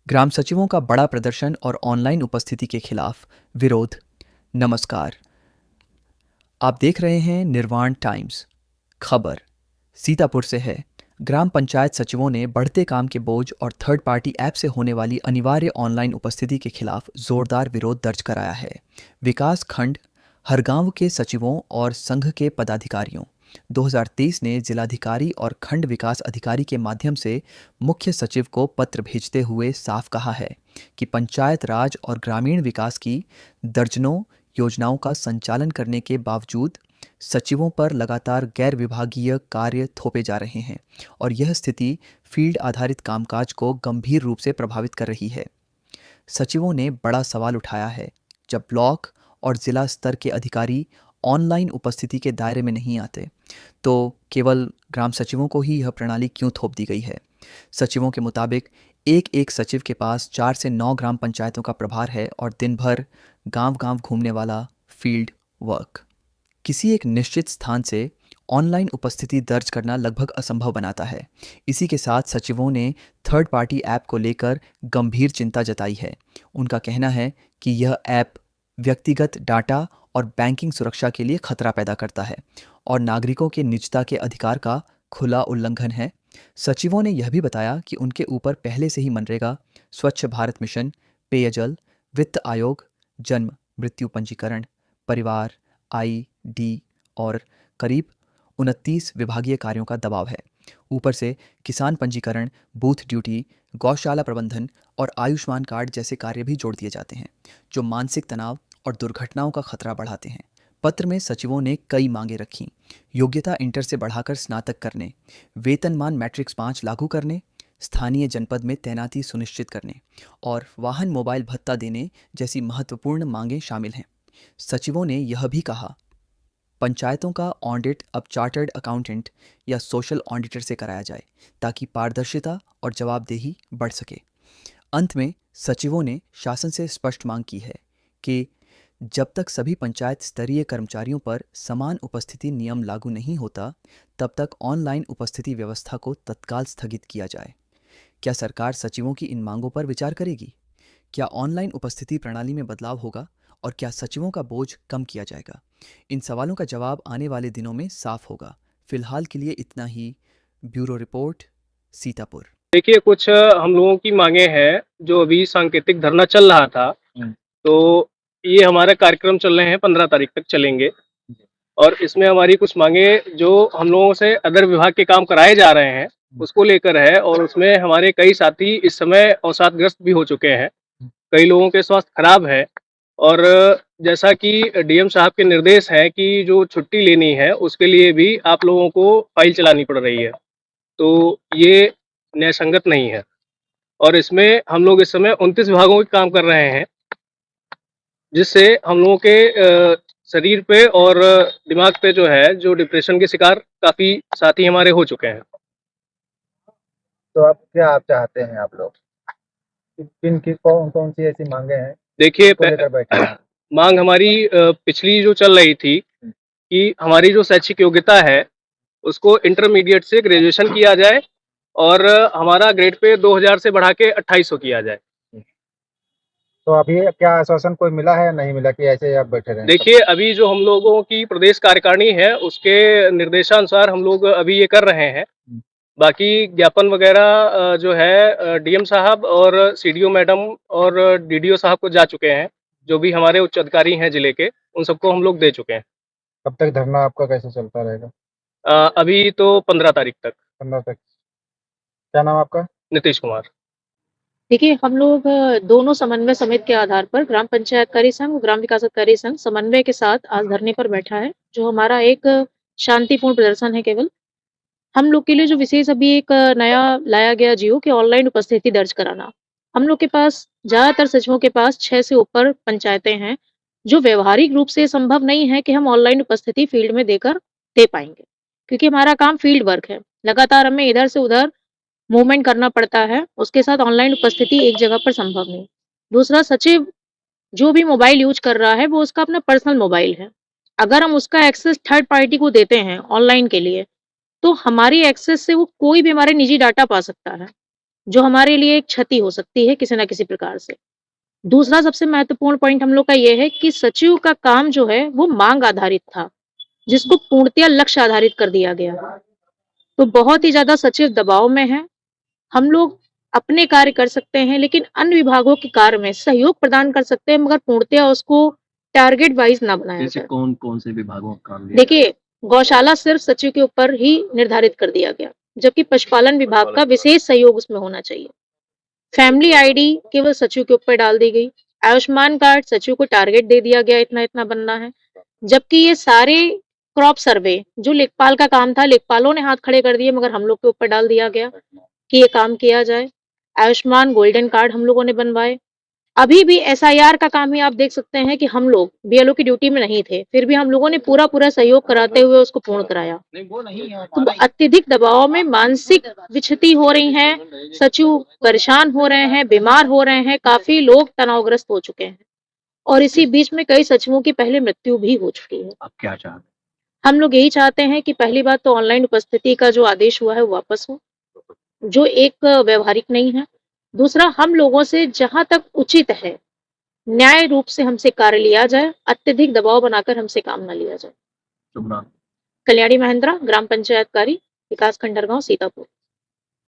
ग्राम सचिवों का बड़ा प्रदर्शन और ऑनलाइन उपस्थिति के खिलाफ विरोध। नमस्कार, आप देख रहे हैं निर्वाण टाइम्स। खबर सीतापुर से है। ग्राम पंचायत सचिवों ने बढ़ते काम के बोझ और थर्ड पार्टी ऐप से होने वाली अनिवार्य ऑनलाइन उपस्थिति के खिलाफ जोरदार विरोध दर्ज कराया है। विकास खंड हर गांव के सचिवों और संघ के पदाधिकारियों 2023 ने जिलाधिकारी और खंड विकास अधिकारी के माध्यम से मुख्य सचिव को पत्र भेजते हुए साफ कहा है कि पंचायत राज और ग्रामीण विकास की दर्जनों योजनाओं का संचालन करने के बावजूद सचिवों पर लगातार गैर विभागीय कार्य थोपे जा रहे हैं और यह स्थिति फील्ड आधारित कामकाज को गंभीर रूप से प्रभावित कर रही है। सचिवों ने बड़ा सवाल उठाया है, जब ब्लॉक और जिला स्तर के अधिकारी ऑनलाइन उपस्थिति के दायरे में नहीं आते तो केवल ग्राम सचिवों को ही यह प्रणाली क्यों थोप दी गई है। सचिवों के मुताबिक एक एक सचिव के पास 4 से 9 ग्राम पंचायतों का प्रभार है और दिन भर गांव गांव घूमने वाला फील्ड वर्क। किसी एक निश्चित स्थान से ऑनलाइन उपस्थिति दर्ज करना लगभग असंभव बनाता है। इसी के साथ सचिवों ने थर्ड पार्टी ऐप को लेकर गंभीर चिंता जताई है। उनका कहना है कि यह ऐप व्यक्तिगत डाटा और बैंकिंग सुरक्षा के लिए खतरा पैदा करता है और नागरिकों के निजता के अधिकार का खुला उल्लंघन है। सचिवों ने यह भी बताया कि उनके ऊपर पहले से ही मनरेगा, स्वच्छ भारत मिशन, पेयजल, वित्त आयोग, जन्म मृत्यु पंजीकरण, परिवार, ID और करीब 29 विभागीय कार्यों का दबाव है। ऊपर से किसान पंजीकरण, बूथ ड्यूटी, गौशाला प्रबंधन और आयुष्मान कार्ड जैसे कार्य भी जोड़ दिए जाते हैं, जो मानसिक तनाव और दुर्घटनाओं का खतरा बढ़ाते हैं। पत्र में सचिवों ने कई मांगें रखीं। योग्यता इंटर से बढ़ाकर स्नातक करने, वेतनमान मैट्रिक्स 5 लागू करने, स्थानीय जनपद में तैनाती सुनिश्चित करने और वाहन मोबाइल भत्ता देने जैसी महत्वपूर्ण मांगें शामिल हैं। सचिवों ने यह भी कहा, पंचायतों का ऑडिट अब चार्टर्ड अकाउंटेंट या सोशल ऑडिटर से कराया जाए ताकि पारदर्शिता और जवाबदेही बढ़ सके। अंत में सचिवों ने शासन से स्पष्ट मांग की है कि जब तक सभी पंचायत स्तरीय कर्मचारियों पर समान उपस्थिति नियम लागू नहीं होता, तब तक ऑनलाइन उपस्थिति व्यवस्था को तत्काल स्थगित किया जाए। क्या सरकार सचिवों की इन मांगों पर विचार करेगी? क्या ऑनलाइन उपस्थिति प्रणाली में बदलाव होगा और क्या सचिवों का बोझ कम किया जाएगा? इन सवालों का जवाब आने वाले दिनों में साफ होगा। फिलहाल के लिए इतना ही। Bureau report, Sitapur. देखिए, कुछ हम लोगों की मांगे हैं जो अभी सांकेतिक धरना चल रहा था। तो ये हमारे कार्यक्रम चल रहे हैं, 15 तारीख तक चलेंगे और इसमें हमारी कुछ मांगे जो हम लोगों से अदर विभाग के काम कराए जा रहे हैं उसको लेकर है और उसमें हमारे कई साथी इस समय अवसादग्रस्त भी हो चुके हैं। कई लोगों के स्वास्थ्य खराब है और जैसा कि DM साहब के निर्देश हैं कि जो छुट्टी लेनी है उसके लिए भी आप लोगों को फाइल चलानी पड़ रही है, तो ये न्यायसंगत नहीं है और इसमें हम लोग इस समय 29 विभागों के काम कर रहे हैं, जिससे हम लोगों के शरीर पे और दिमाग पे जो डिप्रेशन के शिकार काफ़ी साथी हमारे हो चुके हैं। तो अब क्या आप चाहते हैं आप लोग? किन की कौन-कौन सी ऐसी माँगे हैं देखिए, जिसको लेकर बैठे हैं? मांग हमारी पिछली जो चल रही थी कि हमारी जो शैक्षिक योग्यता है उसको इंटरमीडिएट से ग्रेजुएशन किया जाए और हमारा ग्रेड पे 2000 से बढ़ा के 2800 किया जाए। तो अभी क्या आश्वासन कोई मिला है या नहीं मिला कि ऐसे ही आप बैठे रहें? देखिए, अभी जो हम लोगों की प्रदेश कार्यकारिणी है उसके निर्देशानुसार हम लोग अभी ये कर रहे हैं। बाकी ज्ञापन वगैरह जो है DM साहब और CDO मैडम और DDO साहब को जा चुके हैं, जो भी हमारे उच्च अधिकारी हैं जिले के, उन सबको हम लोग दे चुके हैं। कब तक धरना आपका कैसे चलता रहेगा? अभी तो 15 तारीख तक। 15 तक। क्या नाम आपका? नीतीश कुमार। देखिए, हम लोग दोनों समन्वय समिति के आधार पर ग्राम पंचायत कार्य संघ, ग्राम विकास अधिकारी संघ समन्वय के साथ आज धरने पर बैठा है, जो हमारा एक शांतिपूर्ण प्रदर्शन है केवल। हम लोग के लिए जो विशेष अभी एक नया लाया गया जियो कि ऑनलाइन उपस्थिति दर्ज कराना। हम लोग के पास ज़्यादातर सचिवों के पास 6 से ऊपर पंचायतें हैं, जो व्यावहारिक रूप से संभव नहीं है कि हम ऑनलाइन उपस्थिति फील्ड में दे पाएँगे, क्योंकि हमारा काम फील्ड वर्क है। लगातार हमें इधर से उधर मूवमेंट करना पड़ता है, उसके साथ ऑनलाइन उपस्थिति एक जगह पर संभव नहीं। दूसरा, सचिव जो भी मोबाइल यूज़ कर रहा है, वो उसका अपना पर्सनल मोबाइल है। अगर हम उसका एक्सेस थर्ड पार्टी को देते हैं ऑनलाइन के लिए, तो हमारी एक्सेस से वो कोई भी हमारे निजी डाटा पा सकता है। जो हमारे लिए एक क्षति हो सकती है किसी न किसी प्रकार से। दूसरा सबसे महत्वपूर्ण पॉइंट हम लोग का ये है कि सचिव का काम जो है वो मांग आधारित था, जिसको पूर्णतया लक्ष्य आधारित कर दिया गया। तो बहुत ही ज़्यादा सचिव दबाव में हैं। हम लोग अपने कार्य कर सकते हैं, लेकिन अन्य विभागों के कार्य में सहयोग प्रदान कर सकते हैं, मगर पूर्णतया उसको टारगेट वाइज़ ना बनाया जैसे जाए। कौन-कौन से विभागों का काम लिया देखिए, गौशाला सिर्फ सचिव के ऊपर ही निर्धारित कर दिया गया, जबकि पशुपालन विभाग का विशेष सहयोग उसमें होना चाहिए। फैमिली आईडी केवल सचिव के ऊपर डाल दी गई। आयुष्मान कार्ड सचिव को टारगेट दे दिया गया, इतना-इतना बनना है। जबकि ये सारे क्रॉप सर्वे जो लेखपाल का काम था, लेखपालों ने हाथ खड़े कर दिए, मगर हम लोग के ऊपर डाल दिया गया कि ये काम किया जाए। आयुष्मान गोल्डन कार्ड हम लोगों ने बनवाए। अभी भी एसआईआर का काम ही आप देख सकते हैं कि हम लोग बीएलओ की ड्यूटी में नहीं थे, फिर भी हम लोगों ने पूरा-पूरा सहयोग कराते हुए उसको पूर्ण कराया। तो अत्यधिक दबाव में मानसिक विक्षति हो रही है, सचिव परेशान हो रहे हैं, बीमार हो रहे हैं, काफ़ी लोग तनावग्रस्त हो चुके हैं और इसी बीच में कई सचिवों की पहले मृत्यु भी हो चुकी है। आप क्या चाहते हैं? हम लोग यही चाहते हैं कि पहली बात तो ऑनलाइन उपस्थिति का जो आदेश हुआ है वो वापस हो, जो एक व्यावहारिक नहीं है। दूसरा, हम लोगों से जहाँ तक उचित है, न्याय रूप से हमसे कार्य लिया जाए, अत्यधिक दबाव बनाकर हमसे काम ना लिया जाए। शुभ नाम। कल्याणी महेंद्रा, ग्राम पंचायत कार्य, विकास खंड हरगांव, सीतापुर।